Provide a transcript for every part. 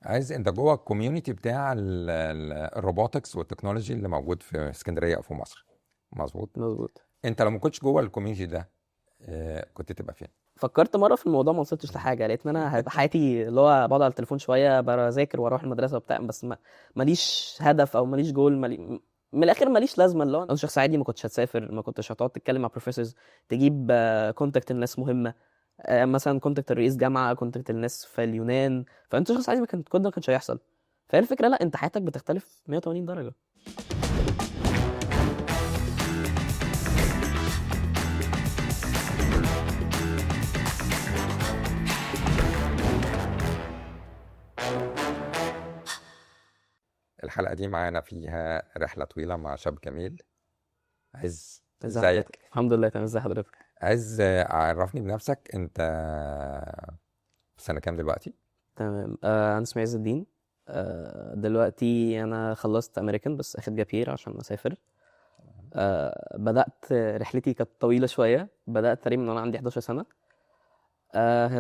عايز انت جوه الكوميونتي بتاع الروبوتكس والتكنولوجي اللي موجود في اسكندريه او في مصر، مظبوط؟ مظبوط. انت لو ما كنتش جوه الكوميونتي ده كنت تبقى فين؟ فكرت مره في الموضوع، ما وصلتش لحاجه، لقيت ان انا هيبقى حياتي اللي هو بقعد على التليفون شويه، بذاكر واروح المدرسه وبتاع، بس ماليش هدف او ماليش جول، من الاخر ماليش لازمه. اللي هو انا شخص عادي، ما كنتش هتسافر، ما كنتش هتقعد تتكلم مع بروفيسورز، تجيب كونتاكت الناس مهمه، مثلا كونتاكت الرئيس جامعه، كونتاكت الناس في اليونان. فانت شخص عادي، كل ده ما كانش هيحصل. فهي الفكره، لا انت حياتك بتختلف 180 درجه. الحلقه دي معانا فيها رحله طويله مع شاب جميل. عايز ازي حضرتك؟ ازيك؟ الحمد لله تمام. ازي حضرتك؟ عايز عرفني بنفسك. انت في سنه كام دلوقتي؟ تمام. انا اسمي عز الدين. دلوقتي انا خلصت امريكان، بس اخد جابير عشان اسافر. بدات رحلتي كانت طويله شويه، بدات تقريبا من وانا عندي 11 سنه.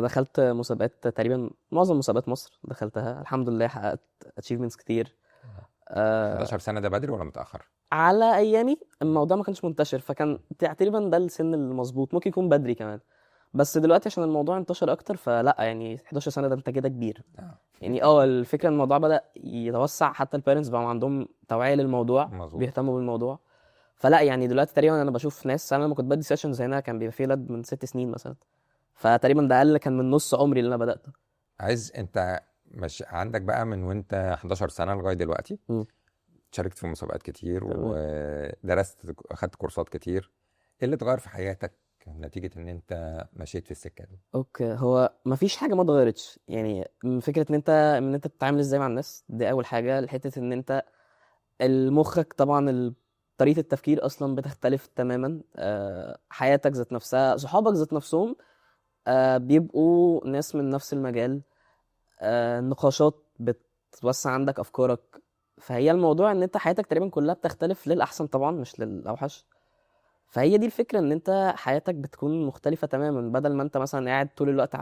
دخلت مسابقات تقريبا، معظم مسابقات مصر دخلتها الحمد لله، حققت اتشيفمنتس كتير. آه 11 سنه ده بدري ولا متاخر؟ على ايامي الموضوع ما كانش منتشر، فكان تقريبا ده السن المظبوط، ممكن يكون بدري كمان. بس دلوقتي عشان الموضوع انتشر اكتر، فلا يعني 11 سنه ده انت كده كبير. آه. يعني الفكره ان الموضوع بدأ يتوسع، حتى البيرنتس بقوا عندهم توعية للموضوع، مظبوط. بيهتموا بالموضوع. فلا يعني دلوقتي تقريبا انا بشوف ناس، انا لما كنت بدي سيشنز هنا كان بيبقى في ولاد من 6 سنين مثلا، فتقريبا ده اقل كان من نص عمري اللي انا بدأته. عايز انت مش عندك بقى من وانت 11 سنه لغايه دلوقتي مم. شاركت في مسابقات كتير تمام. ودرست، اخدت كورسات كتير. ايه اللي اتغير في حياتك نتيجة ان انت مشيت في السكة دي؟ اوكي، هو مفيش حاجه ما اتغيرتش، يعني من فكره ان انت بتتعامل ازاي مع الناس، دي اول حاجه. لحته ان انت المخك طبعا طريقه التفكير اصلا بتختلف تماما. حياتك ذات نفسها، صحابك ذات نفسهم بيبقوا ناس من نفس المجال. النقاشات بتوسع عندك افكارك. فهي الموضوع ان انت حياتك تقريبا كلها بتختلف للاحسن طبعا، مش للاوحش. فهي دي الفكره، ان انت حياتك بتكون مختلفه تماما، بدل ما انت مثلا قاعد طول الوقت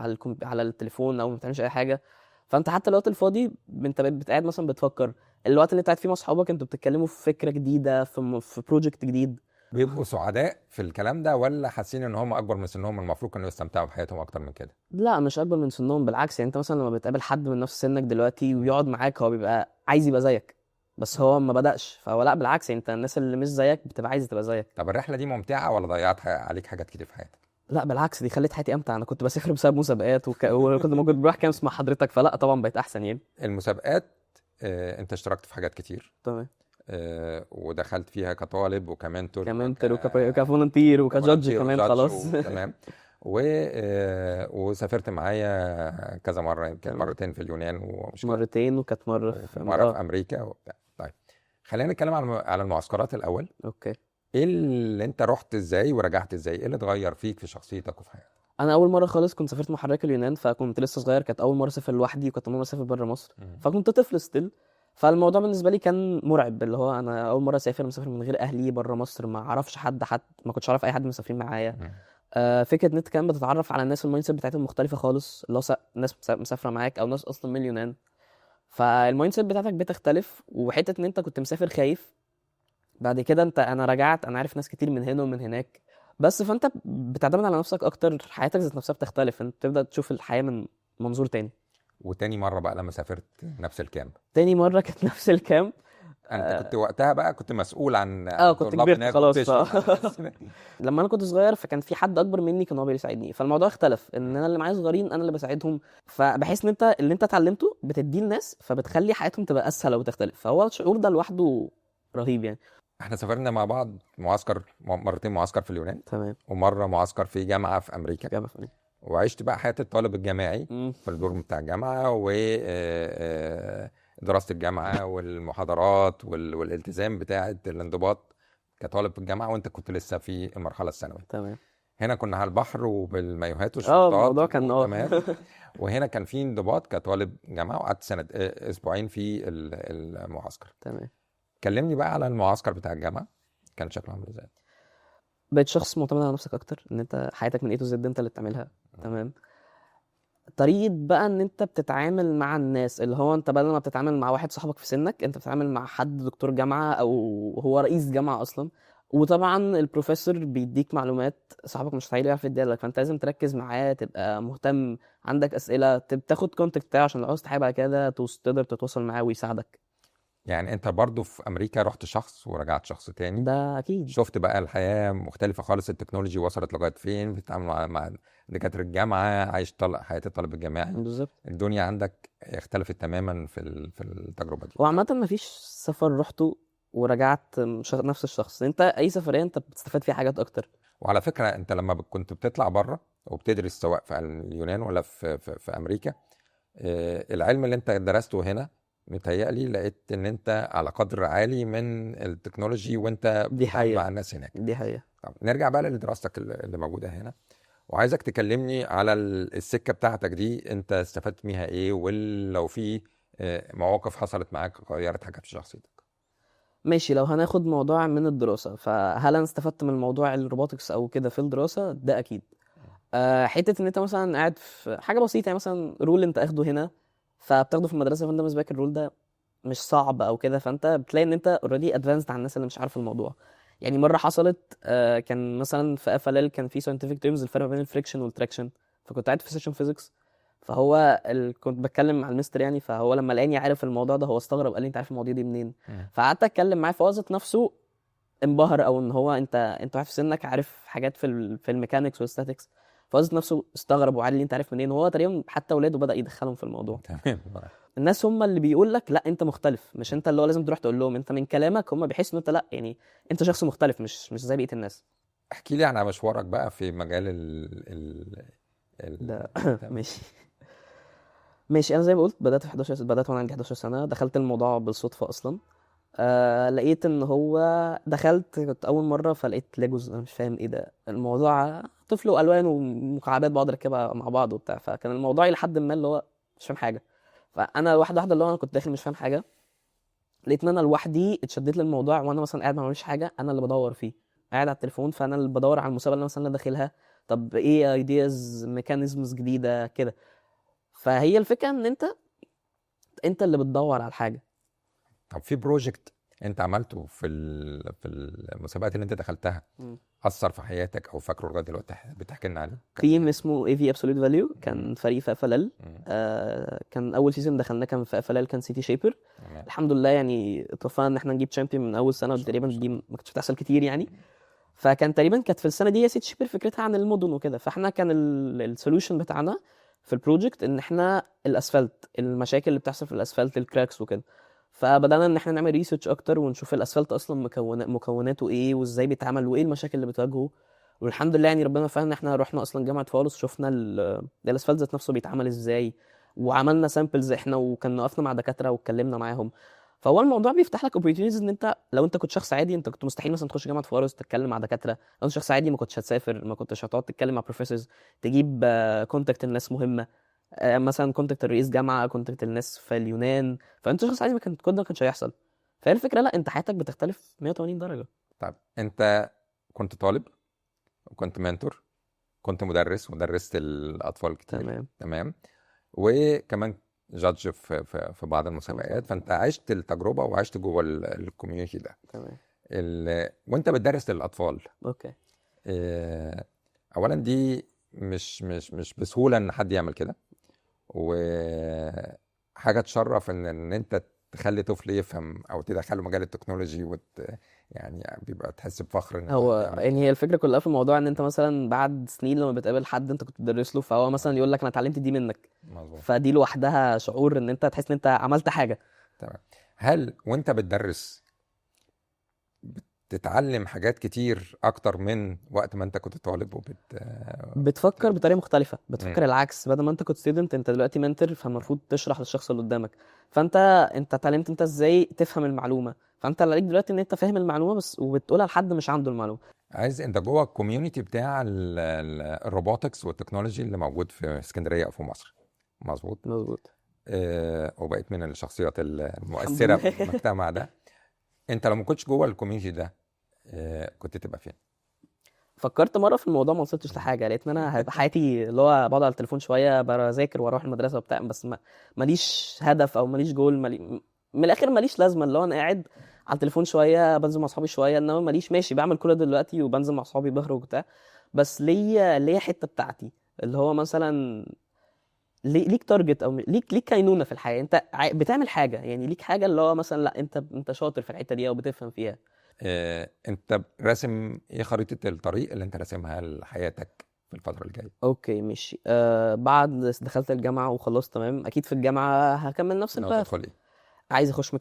على التليفون او ما بتعملش اي حاجه. فانت حتى الوقت الفاضي انت قاعد مثلا بتفكر. الوقت اللي انت قاعد فيه مع اصحابك انتوا بتتكلموا في فكره جديده، في بروجكت جديد. بيبقوا سعداء في الكلام ده ولا حاسين ان هم اكبر من سنهم المفروض كانوا يستمتعوا بحياتهم اكتر من كده؟ لا مش اكبر من سنهم، بالعكس. يعني انت مثلا لما بتقابل حد من نفس سنك دلوقتي ويقعد معاك، هو بيبقى عايز يبقى زيك، بس هو ما بدأش. فهو لا بالعكس، يعني انت الناس اللي مش زيك بتبقى عايزه تبقى زيك. طب الرحلة دي ممتعة ولا ضيعت عليك حاجات كتير في حياتك؟ لا بالعكس، دي خلت حياتي امتع. انا كنت بسافر بسبب مسابقات وكنت موجود بروح كامس مع حضرتك، فلا طبعا بقيت احسن يعني. المسابقات، انت اشتركت في حاجات كتير، تمام. ودخلت فيها ككطالب وكمنتور كمنتر وكفولنتير وكجادج وكفولنتير كمان وجادج خلاص. وتمام. وسافرت معايا كذا مرة، يمكن تمام. مرتين في اليونان ومش كده، مرتين، وكانت مرة في ومرة في أمريكا وبتاع. طيب خلينا نتكلم على المعسكرات الأول. اوكي. ايه اللي انت رحت ازاي ورجعت ازاي؟ ايه اللي اتغير فيك في شخصيتك وفي حياتك؟ انا اول مره خالص كنت سافرت مع حراك اليونان، فكنت لسه صغير، كانت اول مره اسافر لوحدي، وكانت اول مره اسافر بره مصر، مم. فكنت طفل ستيل. فالموضوع بالنسبه لي كان مرعب، اللي هو انا اول مره مسافر من غير اهلي بره مصر، ما اعرفش حد ما كنتش اعرف اي حد من المسافرين معايا. مم. فكره ان انت كمان بتتعرف على الناس المايند سيت بتاعتهم مختلفه خالص، اللي هو ناس مسافره معاك او ناس اصلا من اليونان. فالمايند سيت بتاعتك بتختلف، وحته ان انت كنت مسافر خايف. بعد كده انا رجعت، انا عارف ناس كتير من هنا ومن هناك. بس فانت بتعتمد على نفسك اكتر، حياتك ذات نفسها بتختلف، انت بتبدا تشوف الحياه من منظور تاني. وتاني مرة بقى لما سافرت نفس الكامب، تاني مره كانت نفس الكامب. انت كنت وقتها بقى كنت مسؤول عن كنت طلاب كبرت هناك خلاص وبتشرف على الناس هناك. لما انا كنت صغير فكان في حد اكبر مني كان هو بيساعدني، فالموضوع اختلف، ان انا اللي معايا صغيرين انا اللي بساعدهم. فبحس ان انت اللي انت اتعلمته بتديه للناس، فبتخلي حياتهم تبقى اسهل وتختلف، فهو الشعور ده لوحده رهيب يعني. احنا سافرنا مع بعض معسكر مرتين، معسكر في اليونان تمام. ومرة معسكر في جامعة في أمريكا. جامعة فنية. وعشت بقى حياة الطالب الجامعي امم. في الدور بتاع الجامعة ودراسة الجامعة والمحاضرات والالتزام بتاعة الانضباط كطالب في الجامعة، وانت كنت لسه في المرحلة الثانوية. تمام. هنا كنا على البحر وبالمايوهات والشورتات الموضوع كان وتمام. وهنا كان في انضباط كطالب جامعة، وقعدت سنة أسبوعين في المعسكر. تمام. كلمني بقى على المعسكر بتاع الجامعة، كان شكله عامل ازاي؟ بقيت شخص معتمد على نفسك اكتر، ان انت حياتك من A to Z انت اللي بتعملها. تمام. طريقة بقى ان انت بتتعامل مع الناس، اللي هو انت بدل ما بتتعامل مع واحد صاحبك في سنك، انت بتتعامل مع حد دكتور جامعة او هو رئيس جامعة اصلا. وطبعا البروفيسور بيديك معلومات صاحبك مش هيعرف يعرف يديها لك، فانت لازم تركز معاه، تبقى مهتم، عندك اسئلة، تاخد كونتاكت بتاعه عشان لو عاوز حاجة بعد كده تقدر تتواصل معاه ويساعدك. يعني انت برضو في امريكا رحت شخص ورجعت شخص تاني، ده اكيد. شفت بقى الحياة مختلفة خالص، التكنولوجي وصلت لغاية فين، بتتعامل مع دكاترة الجامعة، عايش حياة الطالب الجامعي، بالظبط. الدنيا عندك اختلفت تماما في التجربة دي. وعامة مفيش سفر رحته ورجعت نفس الشخص. انت اي سفرية انت بتستفاد فيها حاجات اكتر. وعلى فكرة انت لما كنت بتطلع بره وبتدرس سواء في اليونان ولا في امريكا، العلم اللي انت درسته هنا متهيألي لقيت ان انت على قدر عالي من التكنولوجي وانت دي بتتعامل مع حقيقة. الناس هناك. دي حقيقة. طب نرجع بقى لدراستك اللي موجودة هنا، وعايزك تكلمني على السكة بتاعتك دي، انت استفدت منها ايه، ولو في مواقف حصلت معاك غيرت حاجات في شخصيتك. ماشي، لو هناخد موضوع من الدراسة، فهل انا استفدت من موضوع الروبوتكس او كده في الدراسة؟ ده اكيد. حتة ان انت مثلا قاعد في حاجة بسيطة، يعني مثلا رول انت اخده هنا فبتاخده في المدرسة، فانت بالنسبة لك الرول ده مش صعب او كده، فانت بتلاقي ان انت اوريدي ادفانسد عن الناس اللي مش عارفه الموضوع. يعني مره حصلت كان مثلا في FLL كان في ساينتفك تيرمز الفرق بين الفريكشن والتراكشن، فكنت قاعد في سيشن فيزيكس، فهو كنت بتكلم مع المستر يعني، فهو لما لقاني عارف الموضوع ده هو استغرب، قال لي انت عارف المواضيع دي منين؟ مم. فقعدت اتكلم معاه، فهو ذات نفسه انبهر، او ان هو انت واحد في سنك عارف حاجات في الميكانيكس والستاتكس، فهو ذات نفسه استغرب وقال لي انت عارف منين، وهو تقريبا حتى اولاده بدأ يدخلهم في الموضوع. تمام. الناس هم اللي بيقول لك لا انت مختلف، مش انت اللي هو لازم تروح تقول لهم، انت من كلامك هم بيحسوا ان انت لا يعني انت شخص مختلف، مش زي بقية الناس. احكي لي عن مشوارك بقى في مجال ده تمام. ماشي. ماشي، انا زي ما قلت بدات وانا عندي 11 سنه، دخلت الموضوع بالصدفه اصلا. لقيت ان هو دخلت كنت اول مره، فلقيت ليجوز، انا مش فاهم ايه ده الموضوع، طفل والوان ومكعبات بقعد اركبها مع بعض وبتاع، فكان الموضوع الى حد ما اللي هو مش فاهم حاجه. فانا واحده واحده اللي هو انا كنت داخل مش فاهم حاجه، لقيت ان انا لوحدي اتشدت للموضوع، وانا مثلا قاعد ما بعملش حاجه، انا اللي بدور فيه، قاعد على التليفون، فانا اللي بدور على المسابقه اللي مثلا انا داخلها، طب ايه ايدياز ميكانيزمز جديده كده. فهي الفكره ان انت اللي بتدور على الحاجه. طب في بروجكت انت عملته في المسابقات اللي انت دخلتها مم. اثر في حياتك او فاكره لغايه دلوقتي بتحكي لنا عليه؟ تيم اسمه AV Absolute Value، مم. كان فريق في FLL. مم. كان اول سيزون دخلناه كان في FLL، كان سيتي شيبر. تمام. الحمد لله يعني اتوفقنا ان احنا نجيب تشامبيون من اول سنه، ودي شاء الله تقريبا ما شاء دي الله. ما كانتش بتحصل كتير يعني. فكان تقريبا كانت في السنه دي هي سيتي شيبر فكرتها عن المدن وكده، فاحنا كان السوليوشن بتاعنا في البروجكت ان احنا الاسفلت، المشاكل اللي بتحصل في الاسفلت، الكراكس وكده. فبدانا ان احنا نعمل ريسيرش اكتر ونشوف الاسفلت اصلا مكوناته ايه وازاي بيتعمل وايه المشاكل اللي بتواجهه. والحمد لله يعني ربنا وفقنا ان احنا رحنا اصلا جامعه فاروس، شفنا الاسفلت ذات نفسه بيتعمل ازاي، وعملنا سامبلز احنا، وكنا وقفنا مع دكاتره واتكلمنا معاهم. فهو الموضوع بيفتح لك opportunities ان انت لو انت كنت شخص عادي انت كنت مستحيل مثلا تخش جامعه فاروس تتكلم مع دكاتره، لو انت شخص عادي ما كنتش هتسافر، ما كنتش هتقعد تتكلم مع بروفيسورز، تجيب كونتاكت الناس مهمه، مثلا كونتاكت الرئيس جامعه، كونتاكت الناس في اليونان، فانت شخص عادي كل ده ما كانش هيحصل. فهي الفكره لا انت حياتك بتختلف 180 درجه. طب انت كنت طالب وكنت منتور، كنت مدرس ودرست الاطفال كتير، تمام. تمام، وكمان جادج في بعض المسابقات، فانت عشت التجربه وعشت جوه الكوميونتي ده. تمام. وانت بتدرس للاطفال، اوكي. آه، اولا دي مش بسهوله ان حد يعمل كده، وحاجه تشرف ان انت تخلي طفل يفهم او تدخله مجال التكنولوجي يعني بيبقى تحس بفخر ان انت هو تعمل يعني كده. هي الفكره كلها في الموضوع ان انت مثلا بعد سنين لما بتقابل حد انت كنت بتدرس له، فهو مثلا يقول لك انا اتعلمت دي منك، مظبوط. فدي لوحدها شعور ان انت تحس ان انت عملت حاجه. تمام. هل وانت بتدرس بتتعلم حاجات كتير اكتر من وقت ما انت كنت طالب بتفكر بطريقه مختلفه، مم. بتفكر العكس، بدل ما انت كنت ستودنت انت دلوقتي منتور، فالمفروض تشرح للشخص اللي قدامك، فانت اتعلمت انت ازاي تفهم المعلومه، فانت اللي عليك دلوقتي ان انت فاهم المعلومه بس وبتقولها لحد مش عنده المعلومه. عايز انت جوه الكوميونتي بتاع الروبوتكس والتكنولوجي اللي موجود في اسكندريه او في مصر، مظبوط؟ مظبوط. وبقيت من الشخصيات الحمد المؤثره لله. في المجتمع ده. انت لو ما كنتش جوه الكوميونتي ده كنت تبقى فين؟ فكرت مره في الموضوع، ما وصلتش لحاجه، لقيت ان انا هيبقى حياتي اللي هو بقعد على التليفون شويه بذاكر واروح المدرسه وبتاع، بس ماليش هدف او ماليش جول، من الاخر ماليش لازمه، اللي هو انا قاعد على التليفون شويه بنزل مع اصحابي شويه، انما ماليش ماشي بعمل كل ده دلوقتي وبنزل مع اصحابي بخرج وبتاع، بس ليا حته بتاعتي اللي هو مثلا ليك تارجت او ليك كينونه في الحياه، انت بتعمل حاجه، يعني ليك حاجه اللي هو مثلا لا انت شاطر في الحته دي او بتفهم فيها. انت راسم ايه خريطة الطريق اللي انت راسمها لحياتك في الفترة الجاية؟ اوكي ماشي. بعد دخلت الجامعه وخلصت تمام، اكيد في الجامعه هكمل نفس ناوي الباث. تدخل ايه؟ عايز اخش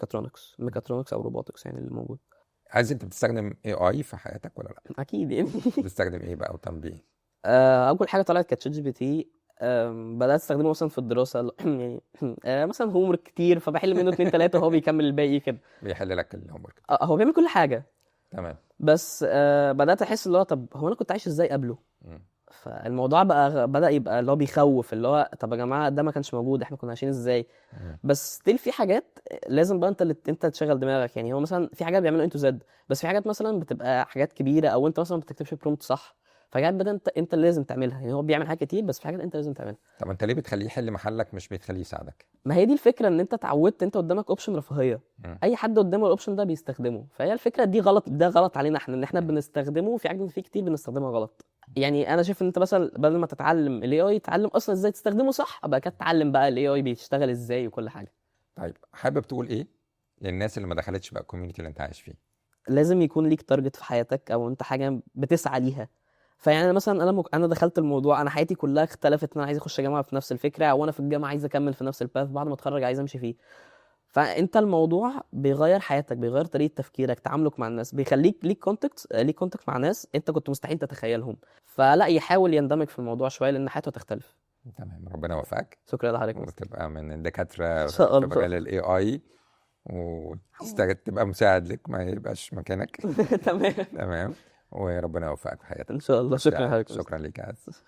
ميكاترونكس او روبوتكس يعني اللي موجود. عايز انت بتستخدم اي في حياتك ولا لا؟ اكيد يعني. بتستخدم ايه بقى وتنبيه؟ اول حاجه طلعت كانت شات جي بي تي. بدات استخدمه مثلا في الدراسه يعني مثلا هوم كتير فبحل منه اتنين تلاته وهو بيكمل الباقي كده. بيحل لك الهوم ورك. هو بيعمل كل حاجه. تمام. بس بدات احس اللي هو طب هو انا كنت عايش ازاي قبله؟ مم. فالموضوع بقى بدأ يبقى اللي هو بيخوف، اللي هو طب يا جماعه ده ما كانش موجود، احنا كنا عايشين ازاي؟ مم. بس ستيل في حاجات لازم بقى انت تشغل دماغك، يعني هو مثلا في حاجات بيعملوا انتو زد، بس في حاجات مثلا بتبقى حاجات كبيره او انت مثلا ما بتكتبش برومبت صح، فحاجات بدأ انت اللي لازم تعملها، يعني هو بيعمل حاجات كتير بس في حاجات انت لازم تعملها. طب انت ليه بتخليه يحل محلك مش بتخليه يساعدك؟ ما هي دي الفكره، ان انت اتعودت انت قدامك اوبشن رفاهيه، مم. اي حد قدامه الاوبشن ده بيستخدمه، فهي الفكره دي غلط، ده غلط علينا احنا ان احنا بنستخدمه في حاجات، في كتير بنستخدمها غلط. يعني انا شايف ان انت مثلا بدل ما تتعلم الاي اي تتعلم اصلا ازاي تستخدمه صح، بقى كده تتعلم بقى الاي اي بيشتغل ازاي وكل حاجه. طيب حابب تقول ايه للناس اللي ما دخلتش بقى الكوميونتي اللي انت عايش فيه؟ لازم يكون ليك تارجت في حياتك او انت حاجه بتسعى ليها. فيعني أنا مثلا انا دخلت الموضوع، انا حياتي كلها اختلفت، ان انا عايز اخش جامعه في نفس الفكره، وانا في الجامعه عايز اكمل في نفس الباث، بعد ما اتخرج عايز امشي فيه. فانت الموضوع بيغير حياتك، بيغير طريقه تفكيرك، تعاملك مع الناس، بيخليك ليك كونتاكت مع ناس انت كنت مستحيل تتخيلهم، فلا يحاول يندمج في الموضوع شويه لان حياته هتختلف. تمام، ربنا يوفقك شكرا لحضرتك مستر. وتبقى من ان الدكاترة شاء في الله. مجال الاي اي، وتبقى مساعد لك ما يبقاش مكانك. تمام. تمام، وربنا يوفقك في ان حياتك. شاء الله. شكرا لحضرتك مستر. شكرا لك يا عز.